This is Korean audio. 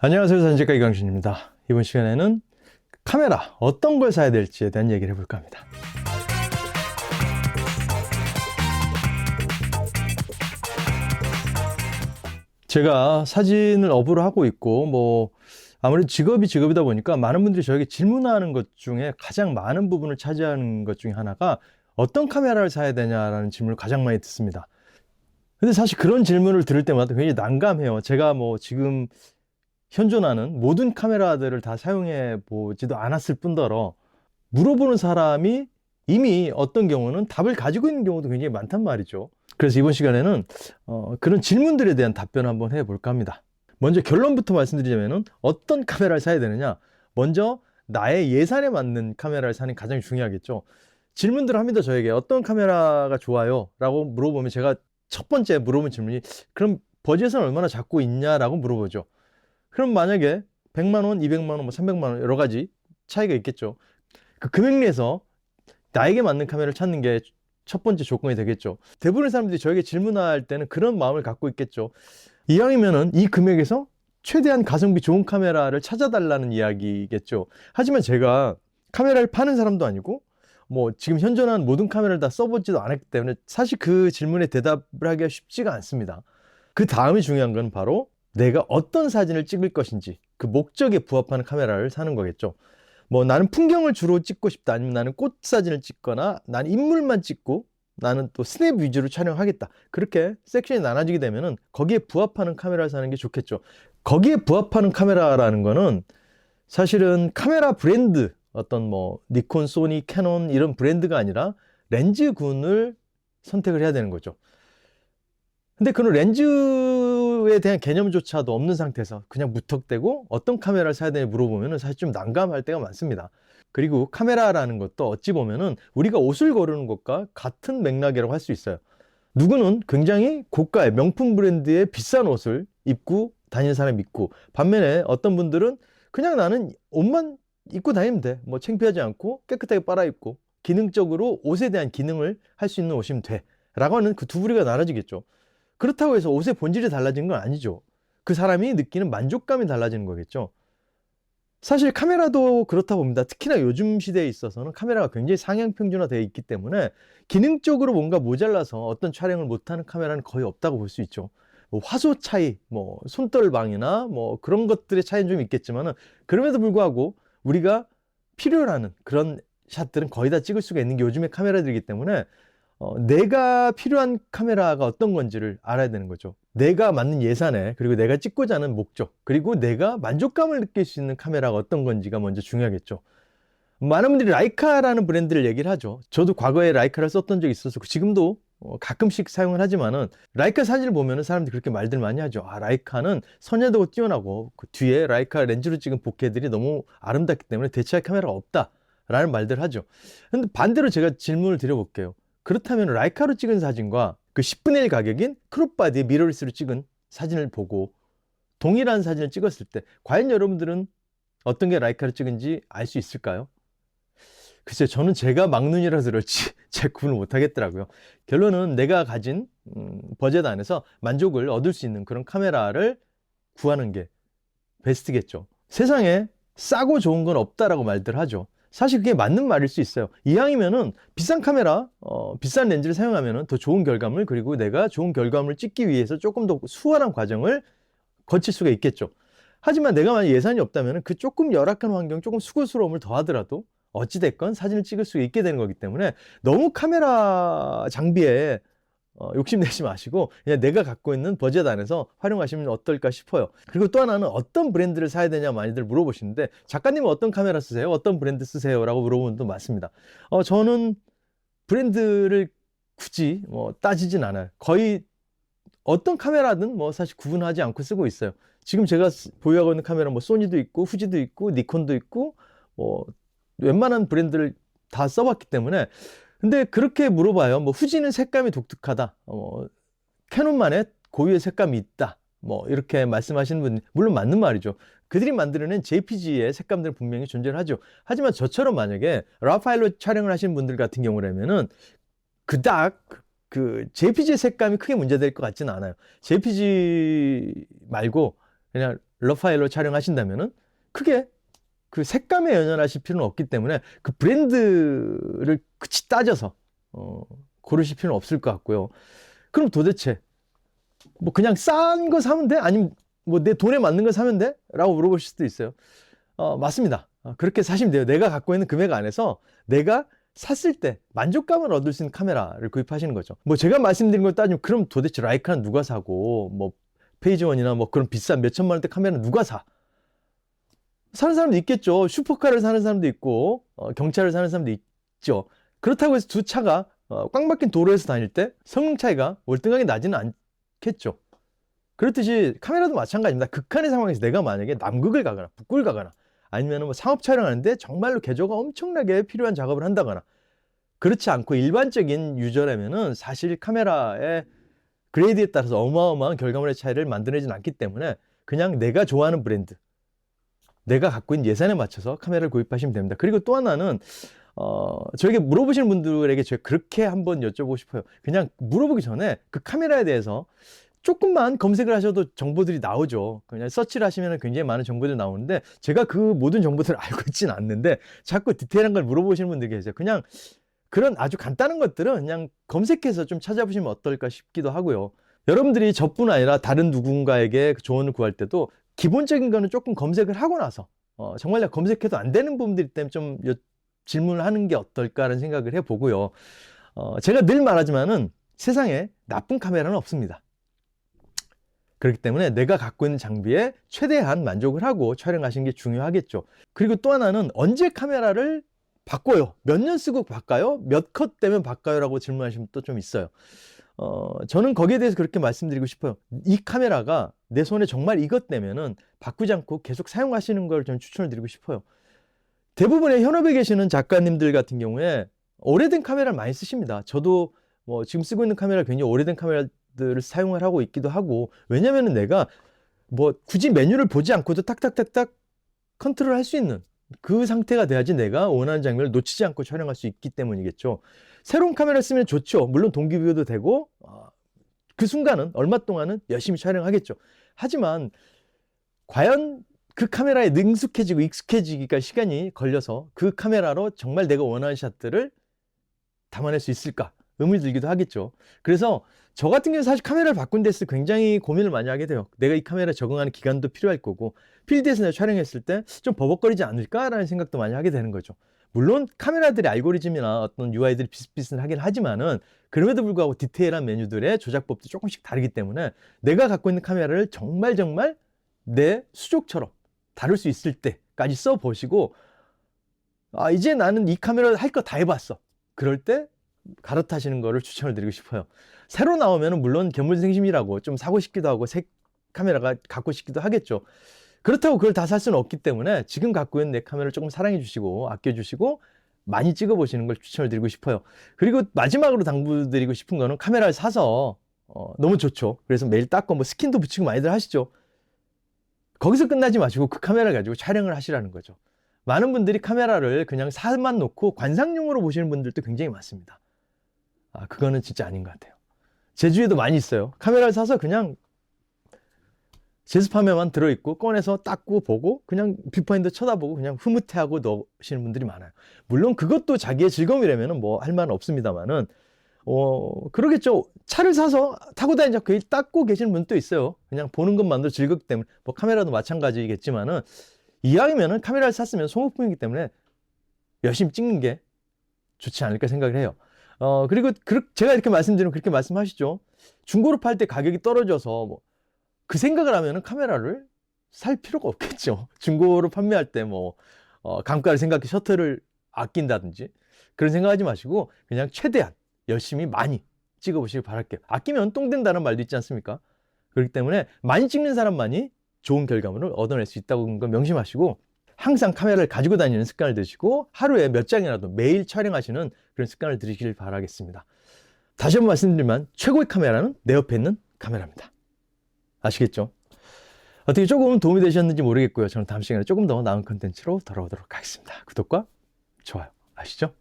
안녕하세요. 사진작가 이광준입니다. 이번 시간에는 카메라 어떤 걸 사야 될지에 대한 얘기를 해볼까 합니다. 제가 사진을 업으로 하고 있고 아무래도 직업이다 보니까 많은 분들이 저에게 질문하는 것 중에 가장 많은 부분을 차지하는 것 중에 하나가 어떤 카메라를 사야 되냐라는 질문을 가장 많이 듣습니다. 근데 사실 그런 질문을 들을 때마다 굉장히 난감해요. 제가 지금 현존하는 모든 카메라들을 다 사용해 보지도 않았을 뿐더러 물어보는 사람이 이미 어떤 경우는 답을 가지고 있는 경우도 굉장히 많단 말이죠. 그래서 이번 시간에는 그런 질문들에 대한 답변을 한번 해볼까 합니다. 먼저 결론부터 말씀드리자면 어떤 카메라를 사야 되느냐, 먼저 나의 예산에 맞는 카메라를 사는 게 가장 중요하겠죠. 질문들을 합니다. 저에게 어떤 카메라가 좋아요? 라고 물어보면 제가 첫 번째 물어본 질문이 그럼 버젯은 얼마나 잡고 있냐라고 물어보죠. 그럼 만약에 100만 원, 200만 원, 300만 원 여러 가지 차이가 있겠죠. 그 금액 내에서 나에게 맞는 카메라를 찾는 게 첫 번째 조건이 되겠죠. 대부분의 사람들이 저에게 질문할 때는 그런 마음을 갖고 있겠죠. 이왕이면은 이 금액에서 최대한 가성비 좋은 카메라를 찾아달라는 이야기겠죠. 하지만 제가 카메라를 파는 사람도 아니고 지금 현존하는 모든 카메라를 다 써보지도 않았기 때문에 사실 그 질문에 대답을 하기가 쉽지가 않습니다. 그 다음이 중요한 건 바로 내가 어떤 사진을 찍을 것인지 그 목적에 부합하는 카메라를 사는 거겠죠. 나는 풍경을 주로 찍고 싶다, 아니면 나는 꽃 사진을 찍거나 나는 인물만 찍고 나는 또 스냅 위주로 촬영하겠다, 그렇게 섹션이 나눠지게 되면은 거기에 부합하는 카메라를 사는 게 좋겠죠. 거기에 부합하는 카메라라는 거는 사실은 카메라 브랜드, 어떤 니콘, 소니, 캐논 이런 브랜드가 아니라 렌즈군을 선택을 해야 되는 거죠. 근데 그런 렌즈에 대한 개념조차도 없는 상태에서 그냥 무턱대고 어떤 카메라를 사야 되냐 물어보면 사실 좀 난감할 때가 많습니다. 그리고 카메라라는 것도 어찌 보면은 우리가 옷을 고르는 것과 같은 맥락이라고 할 수 있어요. 누구는 굉장히 고가의 명품 브랜드의 비싼 옷을 입고 다니는 사람이 있고, 반면에 어떤 분들은 그냥 나는 옷만 입고 다니면 돼, 창피하지 않고 깨끗하게 빨아입고 기능적으로 옷에 대한 기능을 할 수 있는 옷이면 돼 라고 하는 그 두 부류가 나눠지겠죠. 그렇다고 해서 옷의 본질이 달라진 건 아니죠. 그 사람이 느끼는 만족감이 달라지는 거겠죠. 사실 카메라도 그렇다 봅니다. 특히나 요즘 시대에 있어서는 카메라가 굉장히 상향 평준화되어 있기 때문에 기능적으로 뭔가 모자라서 어떤 촬영을 못하는 카메라는 거의 없다고 볼 수 있죠. 화소 차이, 손떨방이나 그런 것들의 차이는 좀 있겠지만은, 그럼에도 불구하고 우리가 필요로 하는 그런 샷들은 거의 다 찍을 수가 있는 게 요즘의 카메라들이기 때문에 내가 필요한 카메라가 어떤 건지를 알아야 되는 거죠. 내가 맞는 예산에, 그리고 내가 찍고자 하는 목적, 그리고 내가 만족감을 느낄 수 있는 카메라가 어떤 건지가 먼저 중요하겠죠. 많은 분들이 라이카라는 브랜드를 얘기를 하죠. 저도 과거에 라이카를 썼던 적이 있어서 지금도 가끔씩 사용을 하지만은, 라이카 사진을 보면은 사람들이 그렇게 말들 많이 하죠. 라이카는 선야도가 뛰어나고 그 뒤에 라이카 렌즈로 찍은 보케들이 너무 아름답기 때문에 대체할 카메라가 없다 라는 말들 하죠. 근데 반대로 제가 질문을 드려볼게요. 그렇다면 라이카로 찍은 사진과 그 10분의 1 가격인 크롭바디의 미러리스로 찍은 사진을 보고 동일한 사진을 찍었을 때 과연 여러분들은 어떤 게 라이카로 찍은지 알 수 있을까요? 글쎄요, 저는 제가 막눈이라서 그렇지 잘 구분을 못 하겠더라고요. 결론은 내가 가진 버젯 안에서 만족을 얻을 수 있는 그런 카메라를 구하는 게 베스트겠죠. 세상에 싸고 좋은 건 없다라고 말들 하죠. 사실 그게 맞는 말일 수 있어요. 이왕이면은 비싼 카메라, 비싼 렌즈를 사용하면은 더 좋은 결과물, 그리고 내가 좋은 결과물을 찍기 위해서 조금 더 수월한 과정을 거칠 수가 있겠죠. 하지만 내가 만약 예산이 없다면은 그 조금 열악한 환경, 조금 수고스러움을 더하더라도 어찌됐건 사진을 찍을 수 있게 되는 거기 때문에 너무 카메라 장비에 욕심내지 마시고 그냥 내가 갖고 있는 버젯 안에서 활용하시면 어떨까 싶어요. 그리고 또 하나는 어떤 브랜드를 사야 되냐 많이들 물어보시는데, 작가님은 어떤 카메라 쓰세요? 어떤 브랜드 쓰세요? 라고 물어보는 분도 많습니다. 저는 브랜드를 굳이 따지진 않아요. 거의 어떤 카메라든 사실 구분하지 않고 쓰고 있어요. 지금 제가 보유하고 있는 카메라 소니도 있고 후지도 있고 니콘도 있고 웬만한 브랜드를 다 써봤기 때문에. 근데 그렇게 물어봐요. 후지는 색감이 독특하다, 캐논만의 고유의 색감이 있다, 이렇게 말씀하시는 분, 물론 맞는 말이죠. 그들이 만들어낸 JPG의 색감들은 분명히 존재를 하죠. 하지만 저처럼 만약에 라파엘로 촬영을 하시는 분들 같은 경우라면은 그닥 그 JPG의 색감이 크게 문제될 것 같지는 않아요. JPG 말고 그냥 러파엘로 촬영하신다면은 크게 그 색감에 연연하실 필요는 없기 때문에 그 브랜드를 그치 따져서 고르실 필요는 없을 것 같고요. 그럼 도대체 뭐 그냥 싼 거 사면 돼? 아니면 뭐 내 돈에 맞는 거 사면 돼? 라고 물어보실 수도 있어요. 맞습니다. 그렇게 사시면 돼요. 내가 갖고 있는 금액 안에서 내가 샀을 때 만족감을 얻을 수 있는 카메라를 구입하시는 거죠. 뭐 제가 말씀드린 걸 따지면 그럼 도대체 라이카는 누가 사고 뭐 페이지원이나 뭐 그런 비싼 몇천만 원대 카메라는 누가 사? 사는 사람도 있겠죠. 슈퍼카를 사는 사람도 있고 경차를 사는 사람도 있죠. 그렇다고 해서 두 차가 꽉 막힌 도로에서 다닐 때 성능 차이가 월등하게 나지는 않겠죠. 그렇듯이 카메라도 마찬가지입니다. 극한의 상황에서 내가 만약에 남극을 가거나 북극을 가거나 아니면 뭐 상업 촬영하는데 정말로 개조가 엄청나게 필요한 작업을 한다거나 그렇지 않고 일반적인 유저라면은 사실 카메라의 그레이드에 따라서 어마어마한 결과물의 차이를 만들어내진 않기 때문에 그냥 내가 좋아하는 브랜드, 내가 갖고 있는 예산에 맞춰서 카메라를 구입하시면 됩니다. 그리고 또 하나는 저에게 물어보시는 분들에게 제가 그렇게 한번 여쭤보고 싶어요. 그냥 물어보기 전에 그 카메라에 대해서 조금만 검색을 하셔도 정보들이 나오죠. 그냥 서치를 하시면 굉장히 많은 정보들이 나오는데 제가 그 모든 정보들을 알고 있지는 않는데 자꾸 디테일한 걸 물어보시는 분들이 계세요. 그냥 그런 아주 간단한 것들은 그냥 검색해서 좀 찾아보시면 어떨까 싶기도 하고요. 여러분들이 저뿐 아니라 다른 누군가에게 조언을 구할 때도 기본적인 거는 조금 검색을 하고 나서 정말 내가 검색해도 안 되는 부분들 때문에 좀 질문을 하는 게 어떨까라는 생각을 해보고요. 제가 늘 말하지만은 세상에 나쁜 카메라는 없습니다. 그렇기 때문에 내가 갖고 있는 장비에 최대한 만족을 하고 촬영하시는 게 중요하겠죠. 그리고 또 하나는 언제 카메라를 바꿔요? 몇 년 쓰고 바꿔요? 몇 컷 되면 바꿔요? 라고 질문하시면 또 좀 있어요. 저는 거기에 대해서 그렇게 말씀드리고 싶어요. 이 카메라가 내 손에 정말 이것 때문에는 바꾸지 않고 계속 사용하시는 걸 좀 추천을 드리고 싶어요. 대부분의 현업에 계시는 작가님들 같은 경우에 오래된 카메라를 많이 쓰십니다. 저도 뭐 지금 쓰고 있는 카메라 굉장히 오래된 카메라들을 사용을 하고 있기도 하고, 왜냐면은 내가 뭐 굳이 메뉴를 보지 않고도 탁탁탁탁 컨트롤 할 수 있는 그 상태가 돼야지 내가 원하는 장면을 놓치지 않고 촬영할 수 있기 때문이겠죠. 새로운 카메라 쓰면 좋죠. 물론 동기부여도 되고 그 순간은 얼마 동안은 열심히 촬영하겠죠. 하지만 과연 그 카메라에 능숙해지고 익숙해지기가 시간이 걸려서 그 카메라로 정말 내가 원하는 샷들을 담아낼 수 있을까 의문이 들기도 하겠죠. 그래서 저 같은 경우는 사실 카메라를 바꾼 데서 굉장히 고민을 많이 하게 돼요. 내가 이 카메라에 적응하는 기간도 필요할 거고 필드에서 내가 촬영했을 때 좀 버벅거리지 않을까라는 생각도 많이 하게 되는 거죠. 물론 카메라들의 알고리즘이나 어떤 UI들이 비슷비슷하긴 하지만은 그럼에도 불구하고 디테일한 메뉴들의 조작법도 조금씩 다르기 때문에 내가 갖고 있는 카메라를 정말 내 수족처럼 다룰 수 있을 때까지 써보시고 이제 나는 이 카메라 할 거 다 해봤어. 그럴 때 갈아타시는 거를 추천을 드리고 싶어요. 새로 나오면 물론 견물생심이라고 좀 사고 싶기도 하고 새 카메라가 갖고 싶기도 하겠죠. 그렇다고 그걸 다 살 수는 없기 때문에 지금 갖고 있는 내 카메라를 조금 사랑해 주시고 아껴 주시고 많이 찍어 보시는 걸 추천을 드리고 싶어요. 그리고 마지막으로 당부드리고 싶은 거는 카메라를 사서 너무 좋죠. 그래서 매일 닦고 뭐 스킨도 붙이고 많이들 하시죠. 거기서 끝나지 마시고 그 카메라를 가지고 촬영을 하시라는 거죠. 많은 분들이 카메라를 그냥 사만 놓고 관상용으로 보시는 분들도 굉장히 많습니다. 그거는 진짜 아닌 것 같아요. 제 주위에도 많이 있어요. 카메라를 사서 그냥 제습함에만 들어있고 꺼내서 닦고 보고 그냥 뷰파인더 쳐다보고 그냥 흐뭇해하고 넣으시는 분들이 많아요. 물론 그것도 자기의 즐거움이라면 뭐 할 말은 없습니다만은 그러겠죠. 차를 사서 타고 다니자 그 닦고 계시는 분도 있어요. 그냥 보는 것만으로 즐겁기 때문에 뭐 카메라도 마찬가지겠지만은 이왕이면은 카메라를 샀으면 소모품이기 때문에 열심히 찍는 게 좋지 않을까 생각을 해요. 그리고 제가 이렇게 말씀드리면 그렇게 말씀하시죠. 중고로 팔 때 가격이 떨어져서 뭐 그 생각을 하면은 카메라를 살 필요가 없겠죠. 중고로 판매할 때 뭐 감가를 생각해 셔터를 아낀다든지 그런 생각하지 마시고 그냥 최대한 열심히 많이 찍어보시길 바랄게요. 아끼면 똥 된다는 말도 있지 않습니까? 그렇기 때문에 많이 찍는 사람만이 좋은 결과물을 얻어낼 수 있다는 걸 명심하시고 항상 카메라를 가지고 다니는 습관을 들이시고 하루에 몇 장이라도 매일 촬영하시는 그런 습관을 들이시길 바라겠습니다. 다시 한번 말씀드리면 최고의 카메라는 내 옆에 있는 카메라입니다. 아시겠죠? 어떻게 조금 도움이 되셨는지 모르겠고요. 저는 다음 시간에 조금 더 나은 컨텐츠로 돌아오도록 하겠습니다. 구독과 좋아요 아시죠?